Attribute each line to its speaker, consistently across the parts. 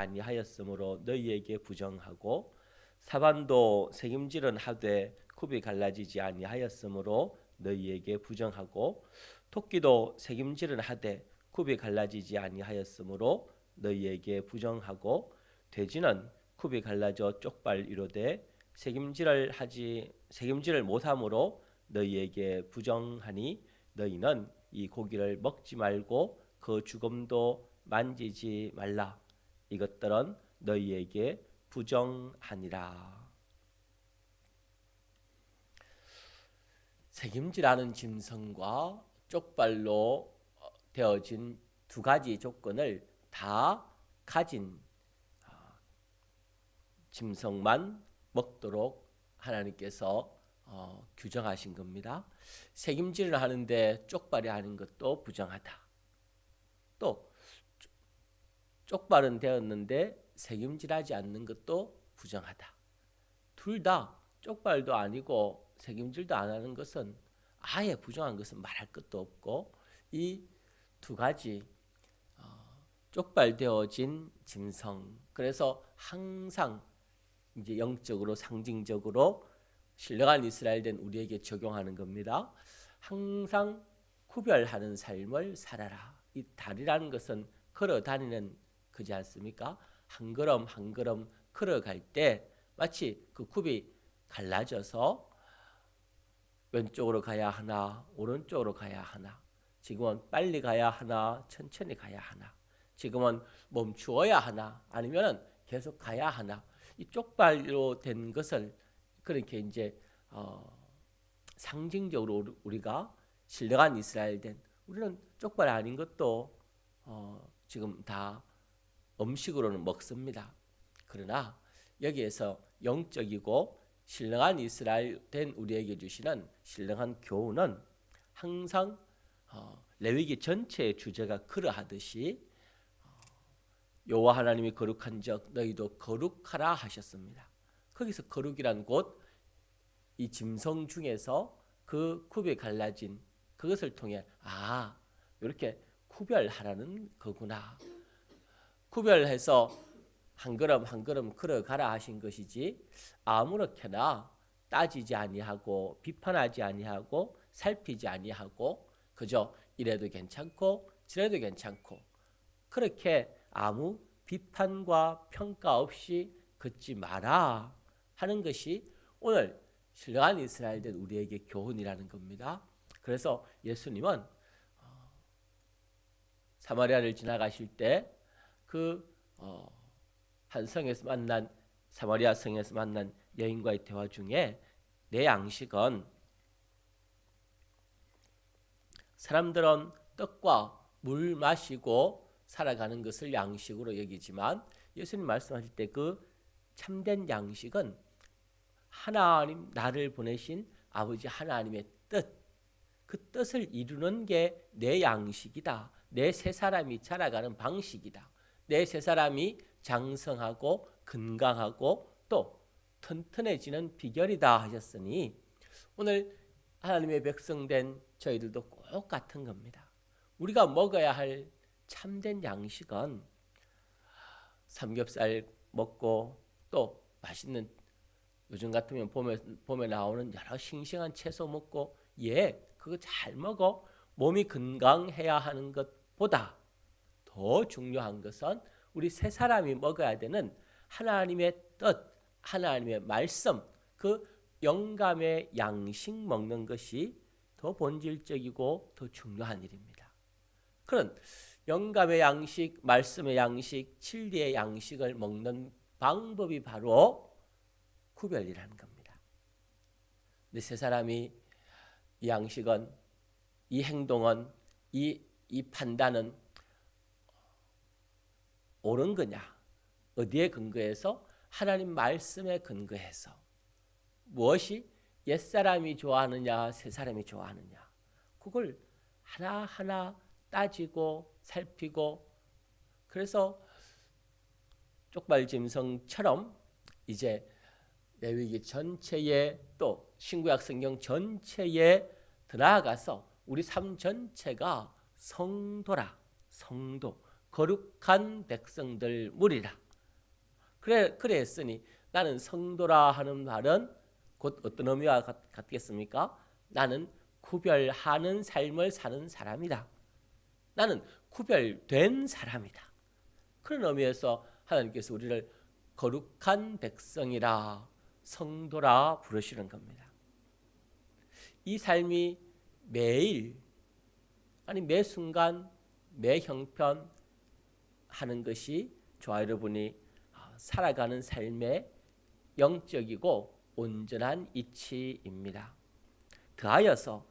Speaker 1: 아니하였으므로 너희에게 부정하고 사반도 새김질은 하되 굽이 갈라지지 아니하였으므로 너희에게 부정하고 토끼도 새김질은 하되 굽이 갈라지지 아니하였으므로 너희에게 부정하고 돼지는 굽이 갈라져 쪽발 이로되 새김질을 못함으로 너희에게 부정하니 너희는 이 고기를 먹지 말고 그 죽음도 만지지 말라. 이것들은 너희에게 부정하니라. 새김질하는 짐승과 쪽발로 되어진 두 가지 조건을 다 가진 짐승만 먹도록 하나님께서 규정하신 겁니다. 새김질을 하는데 쪽발이 하는 것도 부정하다. 또 쪽발은 되었는데 새김질하지 않는 것도 부정하다. 둘 다 쪽발도 아니고 새김질도 안 하는 것은 아예 부정한 것은 말할 것도 없고 이 두 가지 쪽발되어진 짐승, 그래서 항상 이제 영적으로 상징적으로 신령한 이스라엘된 우리에게 적용하는 겁니다. 항상 구별하는 삶을 살아라. 이 다리라는 것은 걸어 다니는 거지 않습니까? 한 걸음 한 걸음 걸어갈 때 마치 그 굽이 갈라져서 왼쪽으로 가야 하나 오른쪽으로 가야 하나, 지금은 빨리 가야 하나 천천히 가야 하나, 지금은 멈추어야 하나 아니면은 계속 가야 하나, 이 쪽발로 된 것을 그렇게 이제 상징적으로 우리가 신령한 이스라엘 된 우리는 쪽발 아닌 것도 지금 다 음식으로는 먹습니다. 그러나 여기에서 영적이고 신령한 이스라엘 된 우리에게 주시는 신령한 교훈은 항상 레위기 전체의 주제가 그러하듯이 여호와 하나님이 거룩한즉 너희도 거룩하라 하셨습니다. 거기서 거룩이란 곧 이 짐승 중에서 그 굽이 갈라진 그것을 통해 이렇게 구별하라는 거구나. 구별해서 한 걸음 한 걸음 걸어가라 하신 것이지 아무렇게나 따지지 아니하고 비판하지 아니하고 살피지 아니하고 그저 이래도 괜찮고 저래도 괜찮고 그렇게 아무 비판과 평가 없이 걷지 마라 하는 것이 오늘 신령한 이스라엘 된 우리에게 교훈이라는 겁니다. 그래서 예수님은 사마리아를 지나가실 때 한 성에서 만난 사마리아 성에서 만난 여인과의 대화 중에 내 양식은 사람들은 떡과 물 마시고 살아가는 것을 양식으로 여기지만 예수님 말씀하실 때 그 참된 양식은 하나님 나를 보내신 아버지 하나님의 뜻, 그 뜻을 이루는 게 내 양식이다. 내 세 사람이 자라가는 방식이다. 내 세 사람이 장성하고 건강하고 또 튼튼해지는 비결이다 하셨으니 오늘 하나님의 백성된 저희들도 꼭 같은 겁니다. 우리가 먹어야 할 참된 양식은 삼겹살 먹고 또 맛있는 요즘 같으면 봄에 나오는 여러 싱싱한 채소 먹고 그거 잘 먹어. 몸이 건강해야 하는 것보다 더 중요한 것은 우리 세 사람이 먹어야 되는 하나님의 뜻, 하나님의 말씀, 그 영감의 양식 먹는 것이 더 본질적이고 더 중요한 일입니다. 그런 영감의 양식, 말씀의 양식, 진리의 양식을 먹는 방법이 바로 구별이라는 겁니다. 근데 세 사람이 이 양식은, 이 행동은, 이 판단은 옳은 거냐? 어디에 근거해서? 하나님 말씀에 근거해서. 무엇이 옛사람이 좋아하느냐, 새사람이 좋아하느냐. 그걸 하나하나 따지고 살피고, 그래서 쪽발짐승처럼 이제 레위기 전체에 또 신구약 성경 전체에 들어가서 우리 삶 전체가 성도라, 성도, 거룩한 백성들 무리라. 그래 했으니 나는 성도라 하는 말은 곧 어떤 의미와 같겠습니까? 나는 구별하는 삶을 사는 사람이다. 나는 구별된 사람이다. 그런 의미에서 하나님께서 우리를 거룩한 백성이라 성도라 부르시는 겁니다. 이 삶이 매일 아니 매 순간 매 형편 하는 것이 저와 여러분이 살아가는 삶의 영적이고 온전한 이치입니다. 더하여서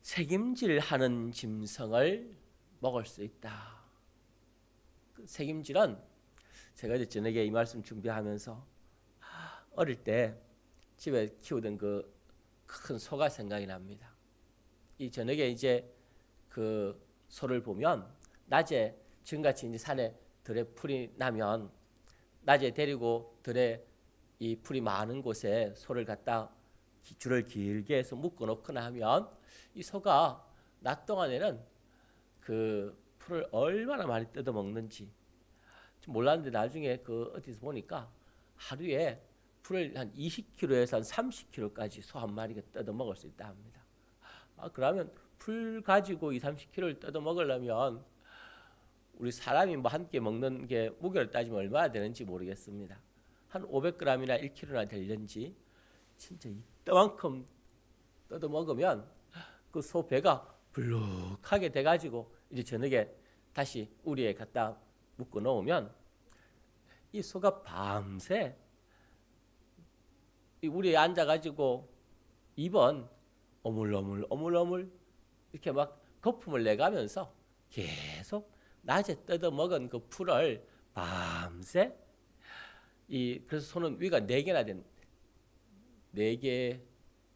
Speaker 1: 책임질하는 짐승을 먹을 수 있다. 그 책임질은 제가 이제 저녁에 이 말씀 준비하면서 어릴 때 집에 키우던 그 큰 소가 생각이 납니다. 이 저녁에 이제 그 소를 보면 낮에 지금같이 이제 산에 들에 풀이 나면 낮에 데리고 들에 이 풀이 많은 곳에 소를 갖다 줄을 길게 해서 묶어 놓거나 하면 이 소가 낮 동안에는 그 풀을 얼마나 많이 뜯어 먹는지 좀 몰랐는데 나중에 그 어디서 보니까 하루에 풀을 한 20kg에서 한 30kg까지 소 한 마리가 뜯어 먹을 수 있다 합니다. 그러면 풀 가지고 30kg를 뜯어 먹으려면 우리 사람이 뭐 한 끼 먹는 게 무게를 따지면 얼마나 되는지 모르겠습니다. 한 500g이나 1kg나 되는지 진짜 이만큼 뜯어 먹으면 그 소 배가 불룩하게 돼가지고 이제 저녁에 다시 우리에 갖다 묶어 놓으면 이 소가 밤새 이 우리에 앉아가지고 입은 어물어물 이렇게 막 거품을 내가면서 계속 낮에 뜯어 먹은 그 풀을 밤새 그래서 소는 위가 4개나 된 4개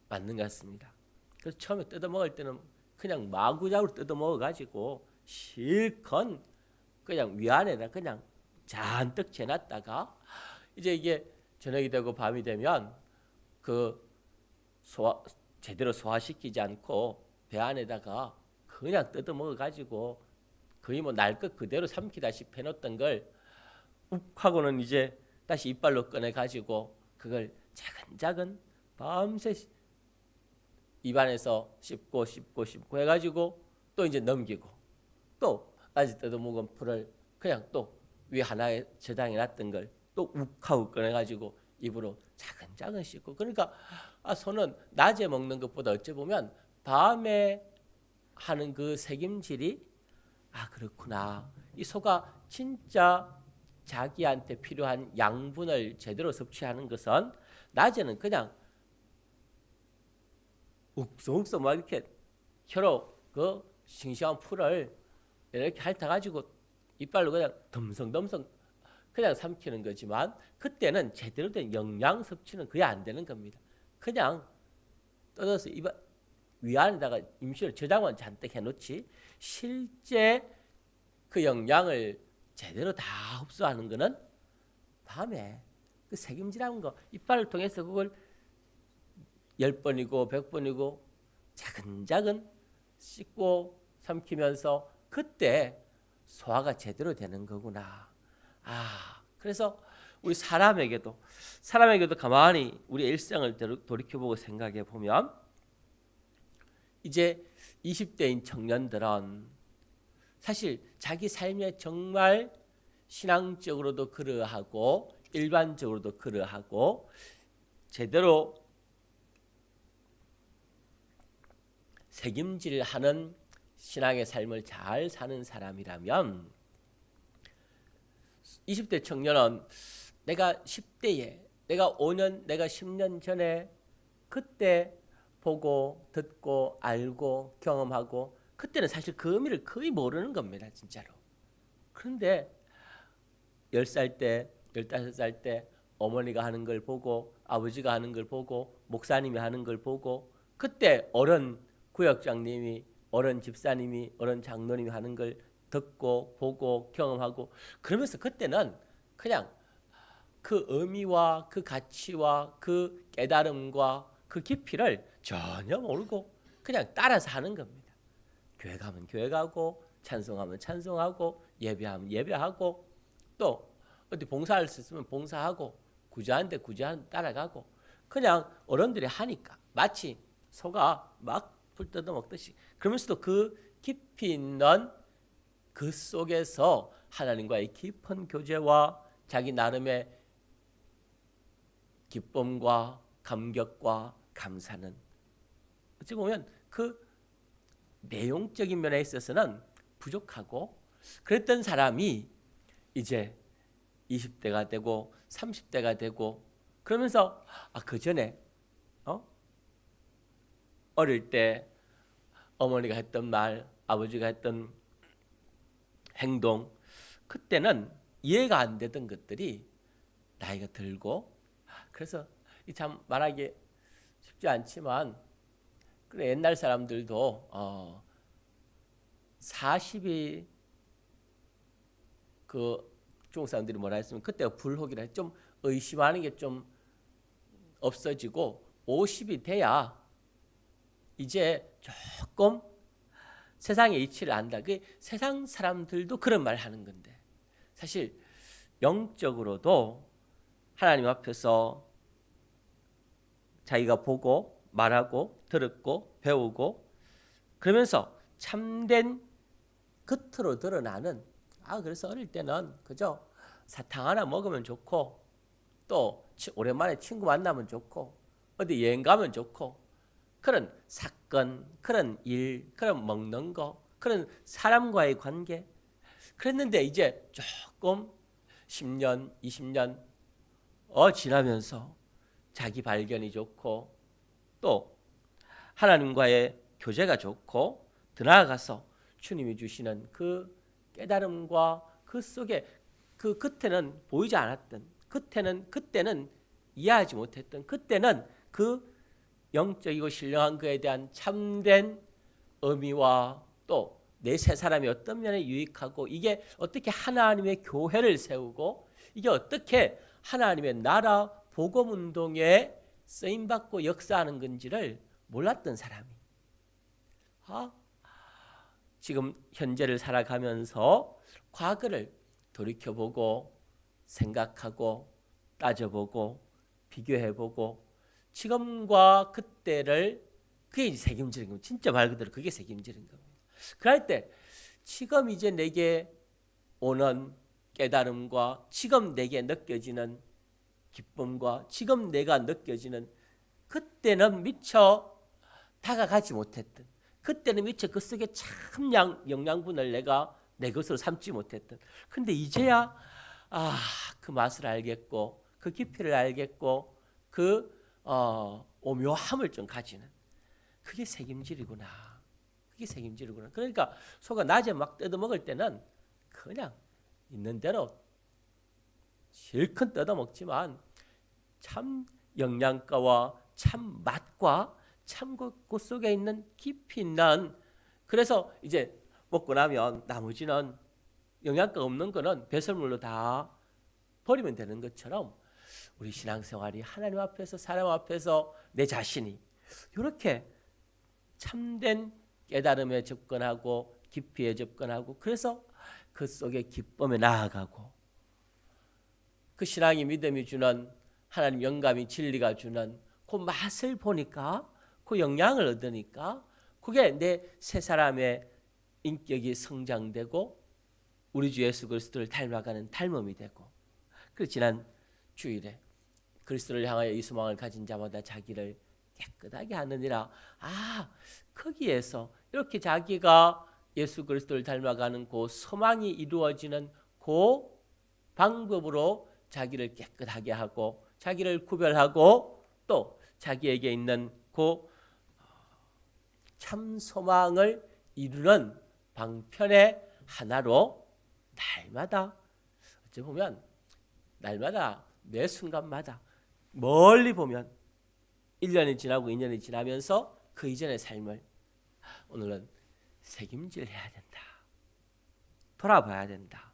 Speaker 1: 맞는 것 같습니다. 그래서 처음에 뜯어 먹을 때는 그냥 마구잡이로 뜯어 먹어가지고 실컷 그냥 위 안에다 그냥 잔뜩 재놨다가 이제 이게 저녁이 되고 밤이 되면 그 제대로 소화시키지 않고 배 안에다가 그냥 뜯어 먹어가지고 거의 뭐 날 것 그대로 삼키다시피 해놓던 걸 욱하고는 이제 다시 이빨로 꺼내가지고 그걸 차근차근 밤새 입안에서 씹고 해가지고 또 이제 넘기고 또 낮에 뜯어 먹은 풀을 그냥 또 위 하나에 저장해 놨던 걸 또 욱하고 꺼내가지고 입으로 차근차근 씹고 그러니까 소는 낮에 먹는 것보다 어찌 보면 밤에 하는 그 책임질이 그렇구나. 이 소가 진짜 자기한테 필요한 양분을 제대로 섭취하는 것은 낮에는 그냥 욱성욱성 막 이렇게 혀로 그 싱싱한 풀을 이렇게 핥아가지고 이빨로 그냥 덤성덤성 그냥 삼키는 거지만 그때는 제대로 된 영양 섭취는 거의 안 되는 겁니다. 그냥 뜯어서 위 안에다가 임시로 저장만 잔뜩 해놓지 실제 그 영양을 제대로 다 흡수하는 거는 밤에 그 책임지라는 거 이빨을 통해서 그걸 10번이고 100번이고 차근차근 씹고 삼키면서 그때 소화가 제대로 되는 거구나. 그래서 우리 사람에게도 가만히 우리 일생을 돌이켜보고 생각해 보면 이제 20대인 청년들은 사실 자기 삶에 정말 신앙적으로도 그러하고 일반적으로도 그러하고 제대로 책임질하는 신앙의 삶을 잘 사는 사람이라면 20대 청년은 내가 10대에 내가 5년 내가 10년 전에 그때 보고 듣고 알고 경험하고 그때는 사실 그 의미를 거의 모르는 겁니다. 진짜로. 그런데 10살 때 15살 때 어머니가 하는 걸 보고 아버지가 하는 걸 보고 목사님이 하는 걸 보고 그때 어른 구역장님이 어른 집사님이 어른 장로님이 하는 걸 듣고 보고 경험하고 그러면서 그때는 그냥 그 의미와 그 가치와 그 깨달음과 그 깊이를 전혀 모르고 그냥 따라서 하는 겁니다. 교회 가면 교회 가고 찬송하면 찬송하고 예배하면 예배하고 또 어디 봉사할 수 있으면 봉사하고 구제하는데 구제하는 따라가고 그냥 어른들이 하니까 마치 소가 막 풀 뜯어 먹듯이 그러면서도 그 깊이 있는 그 속에서 하나님과의 깊은 교제와 자기 나름의 기쁨과 감격과 감사는 어찌 보면 그 내용적인 면에 있어서는 부족하고 그랬던 사람이 이제 20대가 되고 30대가 되고 그러면서 그 전에 어릴 때 어머니가 했던 말, 아버지가 했던 행동 그때는 이해가 안 되던 것들이 나이가 들고 그래서 참 말하기 쉽지 않지만 그래 옛날 사람들도 40이 그 중국 사람들이 뭐라 했으면 그때가 불혹이라 좀 의심하는 게 좀 없어지고 50이 돼야 이제 조금 세상의 이치를 안다. 그 세상 사람들도 그런 말 하는 건데 사실 영적으로도 하나님 앞에서 자기가 보고 말하고 들었고 배우고 그러면서 참된 겉으로 드러나는 그래서 어릴 때는 그저 사탕 하나 먹으면 좋고 또 오랜만에 친구 만나면 좋고 어디 여행 가면 좋고 그런 사건, 그런 일, 그런 먹는 거, 그런 사람과의 관계 그랬는데 이제 조금 10년, 20년 지나면서 자기 발견이 좋고 또 하나님과의 교제가 좋고 더 나아가서 주님이 주시는 그 깨달음과 그 속에 그 끝에는 보이지 않았던 그때는 이해하지 못했던 그때는 그 영적이고 신령한 그에 대한 참된 의미와 또 내 세 사람이 어떤 면에 유익하고 이게 어떻게 하나님의 교회를 세우고 이게 어떻게 하나님의 나라 복음 운동에 쓰임 받고 역사하는 건지를 몰랐던 사람이 지금 현재를 살아가면서 과거를 돌이켜보고 생각하고 따져보고 비교해보고 지금과 그때를 그게 책임지는 겁니다. 진짜 말 그대로 그게 책임지는 겁니다. 그럴 때 지금 이제 내게 오는 깨달음과 지금 내게 느껴지는 기쁨과 지금 내가 느껴지는 그때는 미처 다가가지 못했던 그때는 미처 그 속에 참 영양분을 내가 내 것으로 삼지 못했던 근데 이제야 그 맛을 알겠고 그 깊이를 알겠고 그 오묘함을 좀 가지는 그게 책임질이구나. 그게 책임질이구나. 그러니까 소가 낮에 막 뜯어먹을 때는 그냥 있는 대로 실컷 뜯어먹지만 참 영양가와 참 맛과 참 그 속에 있는 깊이 있는 그래서 이제 먹고 나면 나머지는 영양가 없는 거는 배설물로 다 버리면 되는 것처럼 우리 신앙생활이 하나님 앞에서 사람 앞에서 내 자신이 이렇게 참된 깨달음에 접근하고 깊이에 접근하고 그래서 그 속에 기쁨에 나아가고 그 신앙이 믿음이 주는 하나님 영감이 진리가 주는 그 맛을 보니까 그 영향을 얻으니까 그게 내 세 사람의 인격이 성장되고 우리 주 예수 그리스도를 닮아가는 닮음이 되고 그래서 지난 주일에 그리스도를 향하여 이 소망을 가진 자마다 자기를 깨끗하게 하느니라. 거기에서 이렇게 자기가 예수 그리스도를 닮아가는 그 소망이 이루어지는 그 방법으로 자기를 깨끗하게 하고 자기를 구별하고 또 자기에게 있는 그 참 소망을 이루는 방편의 하나로 날마다 어찌 보면 날마다 매 순간마다 멀리 보면 1년이 지나고 2년이 지나면서 그 이전의 삶을 오늘은 책임질해야 된다. 돌아봐야 된다.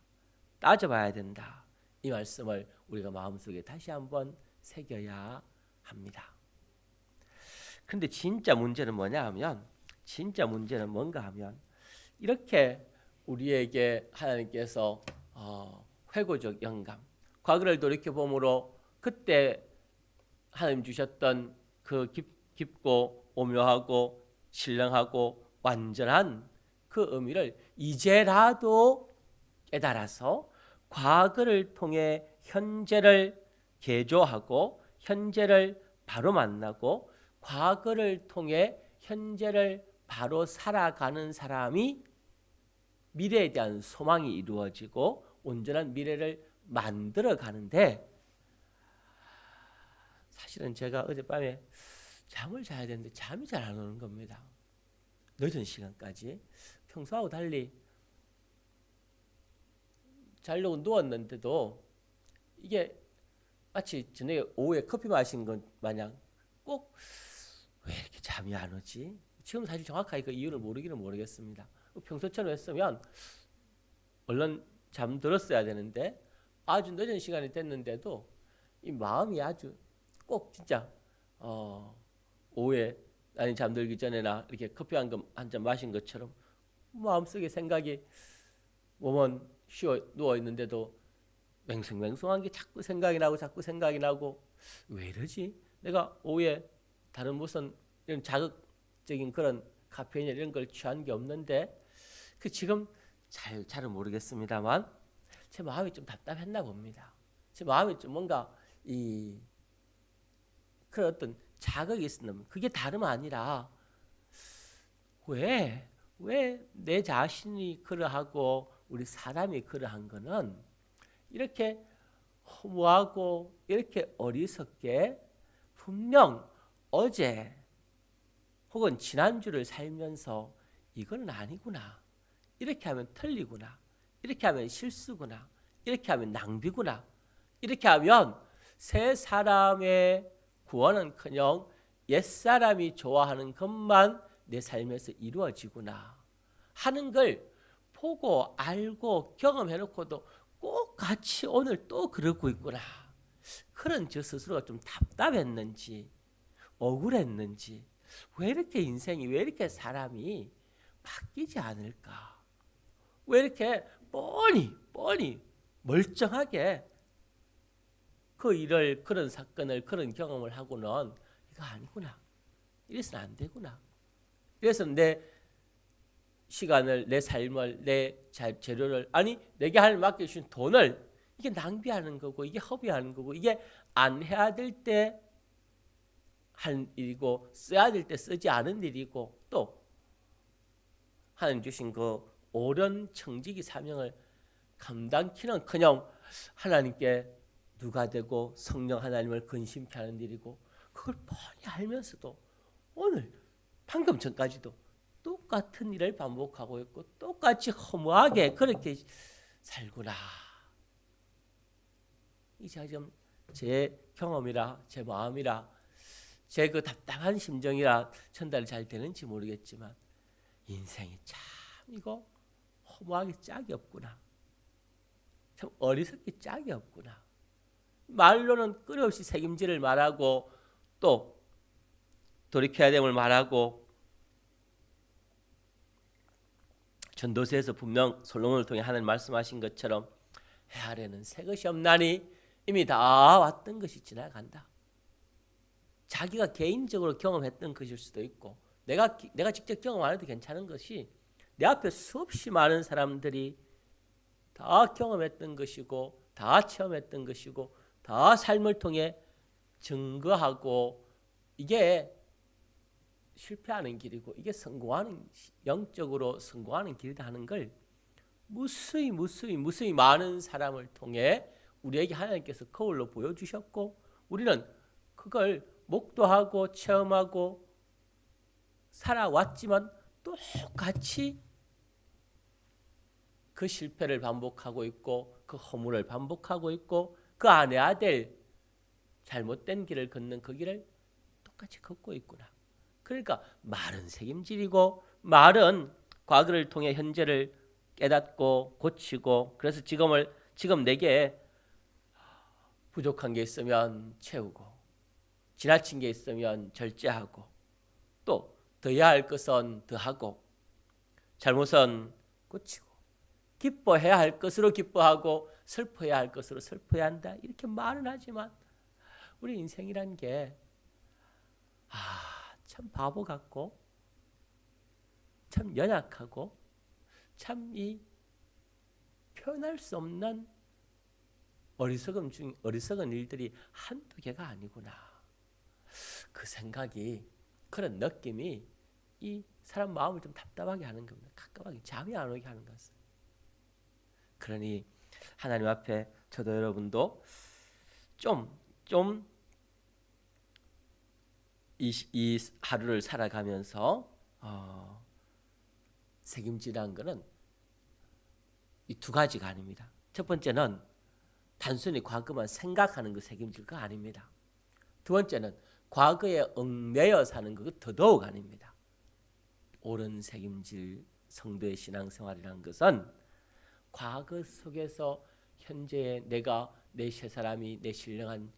Speaker 1: 따져봐야 된다. 이 말씀을 우리가 마음속에 다시 한번 새겨야 합니다. 그런데 진짜 문제는 뭐냐 하면 진짜 문제는 뭔가 하면 이렇게 우리에게 하나님께서 회고적 영감 과거를 돌이켜보므로 그때 하나님 주셨던 그 깊고 오묘하고 신령하고 완전한 그 의미를 이제라도 깨달아서 과거를 통해 현재를 개조하고 현재를 바로 만나고 과거를 통해 현재를 바로 살아가는 사람이 미래에 대한 소망이 이루어지고 온전한 미래를 만들어 가는데, 사실은 제가 어젯밤에 잠을 자야 되는데 잠이 잘 안 오는 겁니다. 늦은 시간까지. 평소하고 달리 자려고 누웠는데도 이게 마치 저녁에 오후에 커피 마신 것 마냥 꼭 왜 이렇게 잠이 안 오지? 지금 사실 정확하게 그 이유를 모르기는 모르겠습니다. 평소처럼 했으면 얼른 잠들었어야 되는데 아주 늦은 시간이 됐는데도 이 마음이 아주 꼭 진짜 오후에 아니 잠들기 전에나 이렇게 커피 한 잔 마신 것처럼 마음속에 생각이, 몸은 쉬어 누워 있는데도 맹숭맹숭한 게 자꾸 생각이 나고 왜 이러지? 내가 오후에 다른 무슨 이런 자극적인 그런 카페인 이런 걸 취한 게 없는데, 그 지금 잘은 모르겠습니다만 제 마음이 좀 답답했나 봅니다. 제 마음이 좀 뭔가 그런 어떤 자극이 있었는데, 그게 다름 아니라 왜 내 자신이 그러하고 우리 사람이 그러한 거는 이렇게 허무하고 이렇게 어리석게 분명 어제 혹은 지난주를 살면서 이건 아니구나, 이렇게 하면 틀리구나, 이렇게 하면 실수구나, 이렇게 하면 낭비구나, 이렇게 하면 새 사람의 구원은커녕 옛사람이 좋아하는 것만 내 삶에서 이루어지구나 하는 걸 보고 알고 경험해놓고도 꼭 같이 오늘 또 그러고 있구나. 그런 저 스스로가 좀 답답했는지 억울했는지, 왜 이렇게 인생이, 왜 이렇게 사람이 바뀌지 않을까, 왜 이렇게 뻔히 멀쩡하게 그 일을, 그런 사건을, 그런 경험을 하고는 이거 아니구나, 이래서는 안 되구나, 그래서 내 시간을, 내 삶을, 내 재료를, 아니 내게 하나님 맡겨주신 돈을 이게 낭비하는 거고, 이게 허비하는 거고, 이게 안 해야 될 때 할 일이고 써야 될 때 쓰지 않은 일이고, 또 하나님 주신 그 오랜 청지기 사명을 감당키는커녕 하나님께 누가 되고 성령 하나님을 근심케 하는 일이고, 그걸 뻔히 알면서도 오늘 방금 전까지도 똑같은 일을 반복하고 있고 똑같이 허무하게 그렇게 살구나. 이제 좀 제 경험이라 제 마음이라 제 그 답답한 심정이라 전달이 잘 되는지 모르겠지만, 인생이 참 이거 허무하게 짝이 없구나, 참 어리석게 짝이 없구나. 말로는 끊임없이 책임질을 말하고 또 돌이켜야 됨을 말하고, 전도서에서 분명 솔로몬을 통해 하나님 말씀하신 것처럼 해 아래는 새 것이 없나니 이미 다 왔던 것이 지나간다. 자기가 개인적으로 경험했던 것일 수도 있고, 내가 직접 경험 안 해도 괜찮은 것이 내 앞에 수없이 많은 사람들이 다 경험했던 것이고 다 체험했던 것이고 다 삶을 통해 증거하고, 이게 실패하는 길이고 이게 성공하는, 영적으로 성공하는 길이다 하는 걸 무수히 많은 사람을 통해 우리에게 하나님께서 거울로 보여주셨고, 우리는 그걸 목도하고 체험하고 살아왔지만 똑같이 그 실패를 반복하고 있고 그 허물을 반복하고 있고 그 안 해야 될 잘못된 길을 걷는 그 길을 똑같이 걷고 있구나. 그러니까 말은 책임질이고 말은 과거를 통해 현재를 깨닫고 고치고, 그래서 지금 내게 부족한 게 있으면 채우고 지나친 게 있으면 절제하고 또 더해야 할 것은 더하고 잘못은 고치고 기뻐해야 할 것으로 기뻐하고 슬퍼해야 할 것으로 슬퍼해야 한다. 이렇게 말은 하지만 우리 인생이란 게 참 바보 같고 참 연약하고 참 이 표현할 수 없는 어리석은 일들이 한두 개가 아니구나. 그 생각이, 그런 느낌이 이 사람 마음을 좀 답답하게 하는 겁니다. 가끔하게 잠이 안 오게 하는 것은. 그러니 하나님 앞에 저도 여러분도 좀 이 하루를 살아가면서 책임지라는 것은 이 두 가지가 아닙니다. 첫 번째는 단순히 과거만 생각하는 거 책임질 거 아닙니다. 두 번째는 과거에 얽매여 사는 것 더더욱 아닙니다. 옳은 책임질 성도의 신앙생활이라는 것은 과거 속에서 현재의 내가, 내 세 사람이, 내 신령한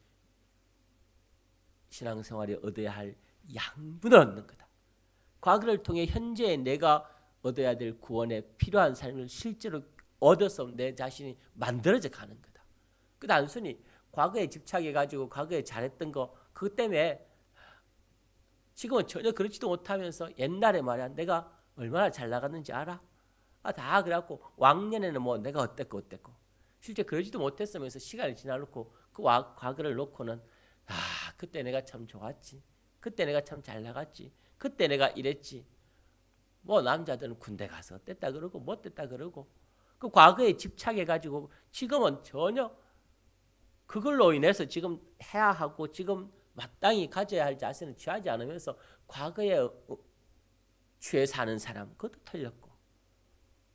Speaker 1: 신앙생활에 얻어야 할 양분을 얻는 거다. 과거를 통해 현재의 내가 얻어야 될 구원에 필요한 삶을 실제로 얻어서 내 자신이 만들어져 가는 거다. 그 단순히 과거에 집착해가지고 과거에 잘했던 거 그것 때문에 지금은 전혀 그렇지도 못하면서 옛날에 말이야 내가 얼마나 잘 나갔는지 알아? 다 그래갖고 왕년에는 뭐 내가 어땠고 실제 그러지도 못했으면서 시간이 지나놓고 그 과거를 놓고는 그때 내가 참 좋았지, 그때 내가 참 잘 나갔지, 그때 내가 이랬지. 뭐 남자들은 군대 가서 어땠다 그러고 뭐 어땠다 그러고 그 과거에 집착해가지고 지금은 전혀 그걸로 인해서 지금 해야 하고 지금 마땅히 가져야 할 자세는 취하지 않으면서 과거에 취해 사는 사람, 그것도 틀렸고,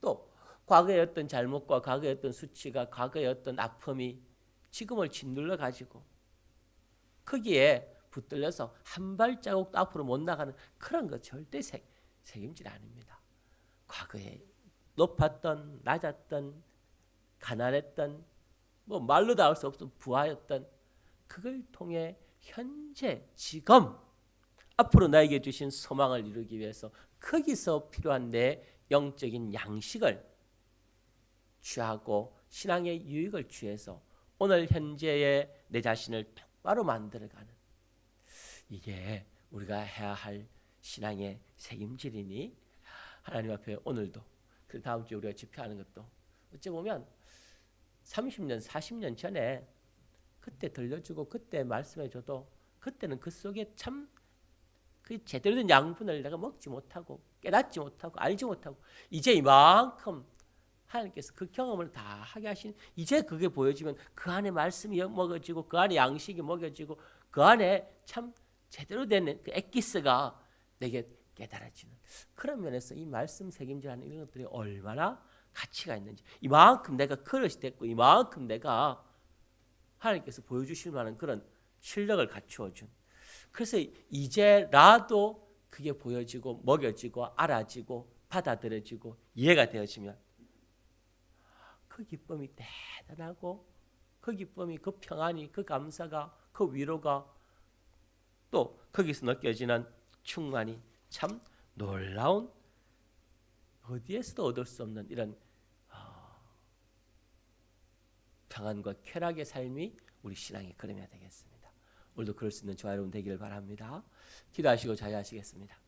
Speaker 1: 또 과거의 어떤 잘못과 과거의 어떤 수치가, 과거의 어떤 아픔이 지금을 짓눌러 가지고 거기에 붙들려서 한 발자국도 앞으로 못 나가는 그런 거 절대 책임질 아닙니다. 과거에 높았던, 낮았던, 가난했던, 뭐 말로 다 할 수 없던 부하였던 그걸 통해 현재 지금 앞으로 나에게 주신 소망을 이루기 위해서 거기서 필요한 내 영적인 양식을 취하고 신앙의 유익을 취해서 오늘 현재의 내 자신을 똑바로 만들어가는, 이게 우리가 해야 할 신앙의 책임질이니 하나님 앞에 오늘도, 그 다음 주에 우리가 집회하는 것도 어찌 보면 30년 40년 전에 그때 들려주고 그때 말씀해줘도 그때는 그 속에 참 그 제대로 된 양분을 내가 먹지 못하고 깨닫지 못하고 알지 못하고 이제 이만큼 하나님께서 그 경험을 다 하게 하신, 이제 그게 보여지면 그 안에 말씀이 먹어지고 그 안에 양식이 먹여지고 그 안에 참 제대로 된 그 엑기스가 내게 깨달아지는 그런 면에서 이 말씀 책임질하는 이런 것들이 얼마나 가치가 있는지, 이만큼 내가 그릇이 됐고 이만큼 내가 하나님께서 보여주실 만한 그런 실력을 갖추어준, 그래서 이제라도 그게 보여지고 먹여지고 알아지고 받아들여지고 이해가 되어지면 그 기쁨이 대단하고 그 기쁨이, 그 평안이, 그 감사가, 그 위로가, 또 거기서 느껴지는 충만이 참 놀라운, 어디에서도 얻을 수 없는 이런 평안과 쾌락의 삶이 우리 신앙의 걸음이 되겠습니다. 오늘도 그럴 수 있는 저와 여러분 되기를 바랍니다. 기도하시고 자유하시겠습니다.